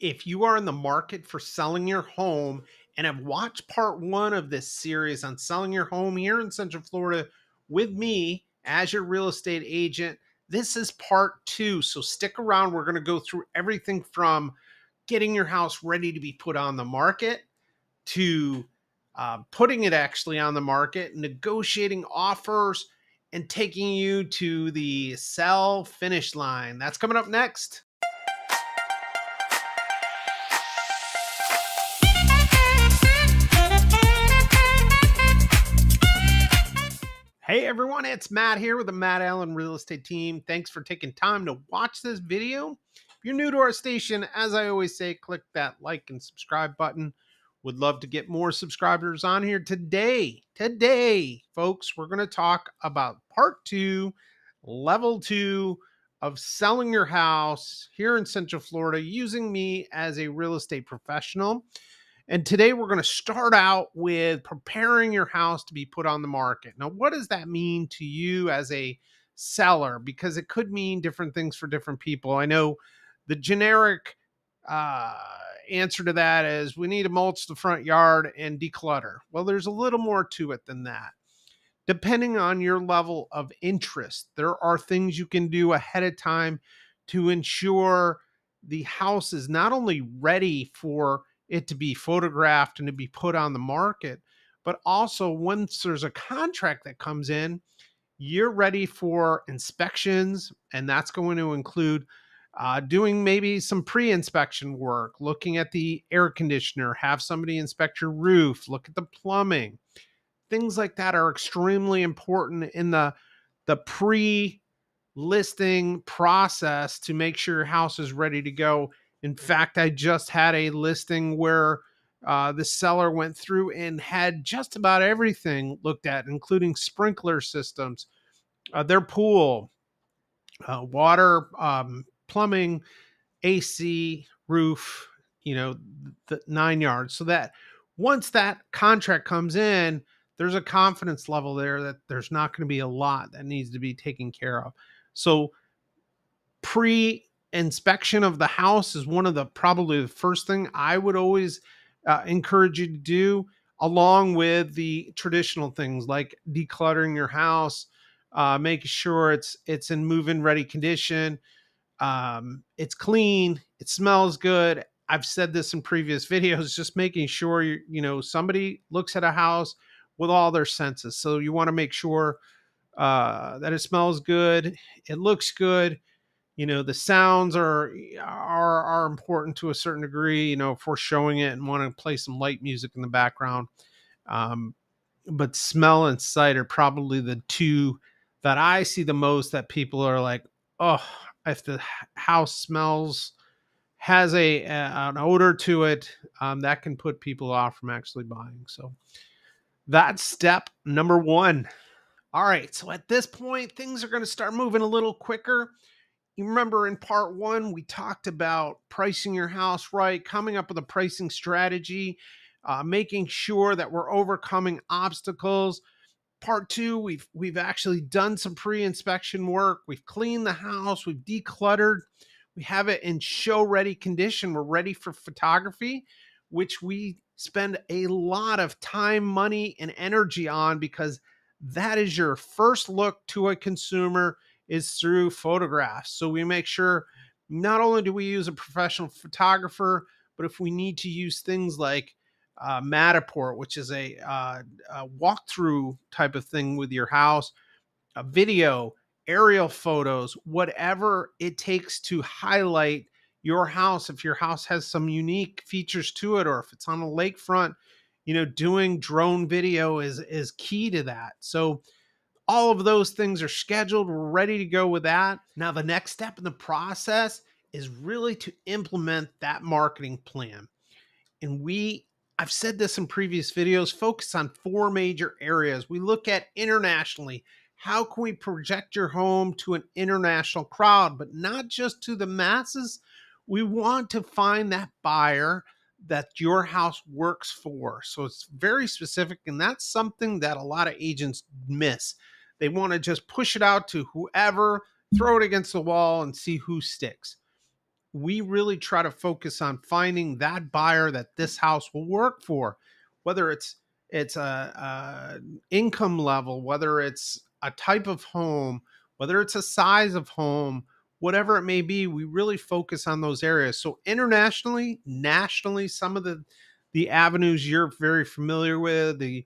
If you are in the market for selling your home and have watched part one of this series on selling your home here in Central Florida with me as your real estate agent, this is part two. So stick around. We're going to go through everything from getting your house ready to be put on the market to putting it actually on the market, negotiating offers, and taking you to the sell finish line. That's coming up next. Hey everyone, it's Matt here with the Matt Allen Real Estate Team. Thanks for taking time to watch this video. If you're new to our station, as I always say, click that like and subscribe button. Would love to get more subscribers on here today. Today, folks, we're going to talk about part two, level two of selling your house here in Central Florida using me as a real estate professional. And today we're going to start out with preparing your house to be put on the market. Now, what does that mean to you as a seller? Because it could mean different things for different people. I know the generic uh, answer to that is we need to mulch the front yard and declutter. Well, there's a little more to it than that. Depending on your level of interest, there are things you can do ahead of time to ensure the house is not only ready for it to be photographed and to be put on the market, but also once there's a contract that comes in, you're ready for inspections. And that's going to include doing maybe some pre-inspection work, looking at the air conditioner, have somebody inspect your roof, look at the plumbing. Things like that are extremely important in the pre-listing process to make sure your house is ready to go. In fact, I just had a listing where the seller went through and had just about everything looked at, including sprinkler systems, their pool, water, plumbing, AC, roof, the 9 yards. So that once that contract comes in, there's a confidence level there that there's not going to be a lot that needs to be taken care of. So pre-inspection of the house is one of the probably the first thing I would always encourage you to do, along with the traditional things like decluttering your house, making sure it's in move-in ready condition, it's clean, it smells good. I've said this in previous videos, just making sure somebody looks at a house with all their senses. So you want to make sure that it smells good, it looks good. The sounds are important to a certain degree. If we're showing it and want to play some light music in the background, but smell and sight are probably the two that I see the most. That people are like, oh, if the house has an odor to it, that can put people off from actually buying. So that's step number one. All right. So at this point, things are going to start moving a little quicker. You remember in part one, we talked about pricing your house right, coming up with a pricing strategy, making sure that we're overcoming obstacles. Part two, we've actually done some pre-inspection work. We've cleaned the house, we've decluttered, we have it in show ready condition. We're ready for photography, which we spend a lot of time, money, and energy on, because that is your first look to a consumer is through photographs. So we make sure not only do we use a professional photographer, but if we need to use things like Matterport, which is a walkthrough type of thing with your house, a video, aerial photos, whatever it takes to highlight your house. If your house has some unique features to it, or if it's on a lakefront, doing drone video is key to that. So all of those things are scheduled. We're ready to go with that. Now, the next step in the process is really to implement that marketing plan. And I've said this in previous videos, focus on four major areas. We look at internationally. How can we project your home to an international crowd, but not just to the masses? We want to find that buyer that your house works for. So it's very specific, and that's something that a lot of agents miss. They want to just push it out to whoever, throw it against the wall and see who sticks. we really try to focus on finding that buyer that this house will work for, whether it's a income level, whether it's a type of home, whether it's a size of home, whatever it may be. We really focus on those areas. So internationally, nationally, some of the avenues you're very familiar with, the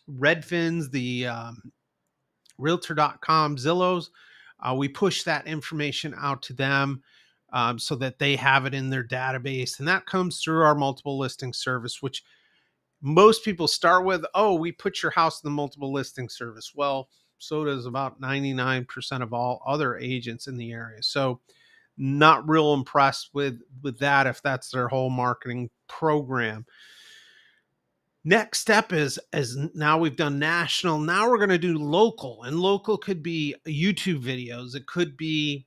Redfins, the Realtor.com, Zillows. We push that information out to them so that they have it in their database. And that comes through our multiple listing service, which most people start with, oh, we put your house in the multiple listing service. Well, so does about 99% of all other agents in the area. So not real impressed with that if that's their whole marketing program. Next step is, as now we've done national, now we're going to do local, and local could be YouTube videos. It could be,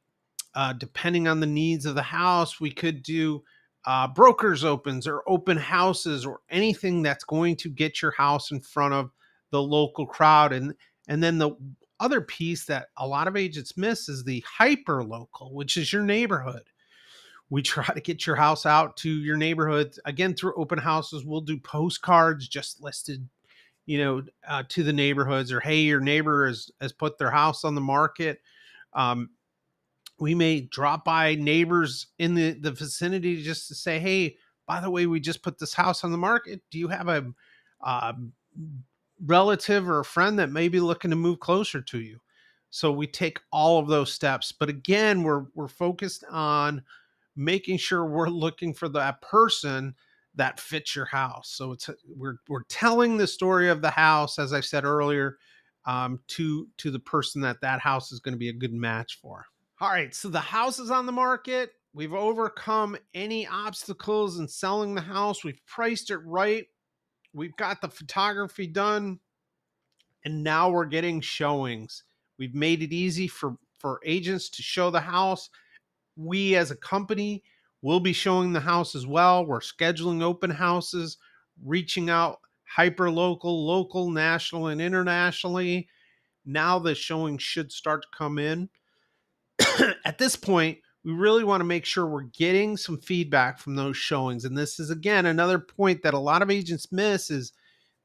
depending on the needs of the house, we could do brokers opens or open houses or anything that's going to get your house in front of the local crowd. And then the other piece that a lot of agents miss is the hyper local, which is your neighborhood. We try to get your house out to your neighborhood again through open houses. We'll do postcards just listed, to the neighborhoods, or hey, your neighbor has put their house on the market. Um, we may drop by neighbors in the vicinity just to say, hey, by the way, we just put this house on the market. Do you have a uh, relative or a friend that may be looking to move closer to you? So we take all of those steps. But again, we're focused on making sure we're looking for that person that fits your house. So we're telling the story of the house, as I said earlier, to the person that house is going to be a good match for. All right, so the house is on the market. We've overcome any obstacles in selling the house. We've priced it right. We've got the photography done, and now we're getting showings. We've made it easy for agents to show the house. We as a company will be showing the house as well. We're scheduling open houses, reaching out hyper local, local, national, and internationally. Now the showings should start to come in. At this point, we really want to make sure we're getting some feedback from those showings. And this is, again, another point that a lot of agents miss is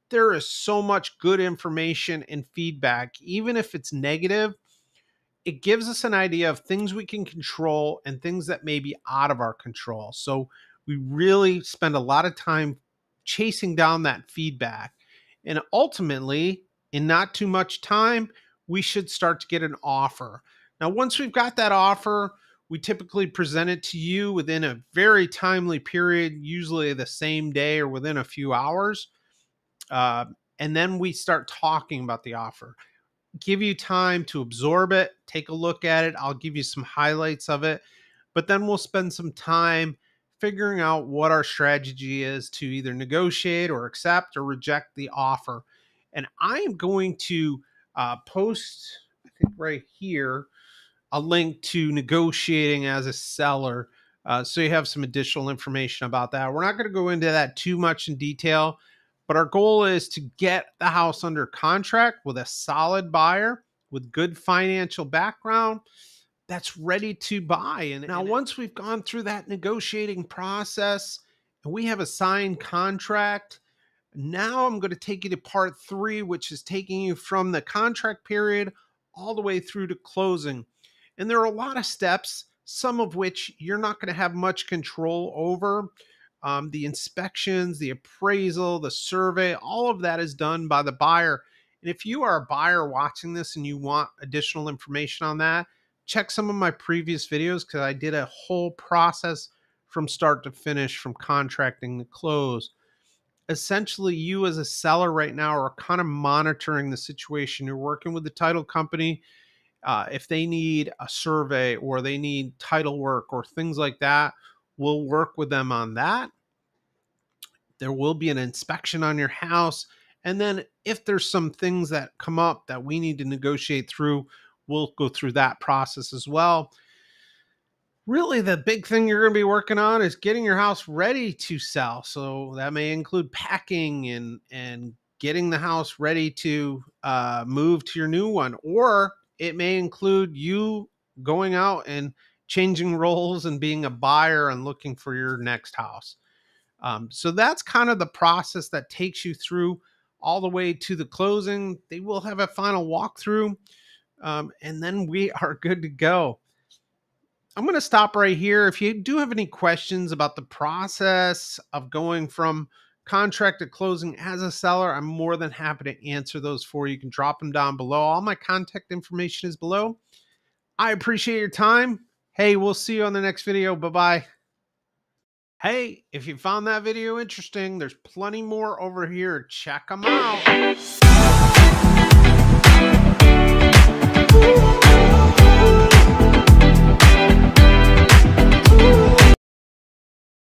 there is so much good information and feedback. Even if it's negative, it gives us an idea of things we can control and things that may be out of our control. So we really spend a lot of time chasing down that feedback. And ultimately, in not too much time, we should start to get an offer. Now, once we've got that offer, we typically present it to you within a very timely period, usually the same day or within a few hours. Uh, and then we start talking about the offer, give you time to absorb it, take a look at it. I'll give you some highlights of it, but then we'll spend some time figuring out what our strategy is to either negotiate or accept or reject the offer. And I am going to post, I think right here, a link to negotiating as a seller. So you have some additional information about that. We're not going to go into that too much in detail, but our goal is to get the house under contract with a solid buyer with good financial background that's ready to buy. And now, once we've gone through that negotiating process and we have a signed contract, now I'm going to take you to part 3, which is taking you from the contract period all the way through to closing. And there are a lot of steps, some of which you're not going to have much control over. The inspections, the appraisal, the survey, all of that is done by the buyer. And if you are a buyer watching this and you want additional information on that, check some of my previous videos because I did a whole process from start to finish, from contracting to close. Essentially, you as a seller right now are kind of monitoring the situation. You're working with the title company. If they need a survey or they need title work or things like that, we'll work with them on that. There will be an inspection on your house. And then if there's some things that come up that we need to negotiate through, we'll go through that process as well. Really, the big thing you're going to be working on is getting your house ready to sell. So that may include packing and getting the house ready to move to your new one, or it may include you going out and changing roles and being a buyer and looking for your next house. So that's kind of the process that takes you through all the way to the closing. They will have a final walkthrough, and then we are good to go. I'm going to stop right here. If you do have any questions about the process of going from contract to closing as a seller, I'm more than happy to answer those for you. You can drop them down below. All my contact information is below. I appreciate your time. Hey, we'll see you on the next video. Bye-bye. Hey, if you found that video interesting, there's plenty more over here. Check them out.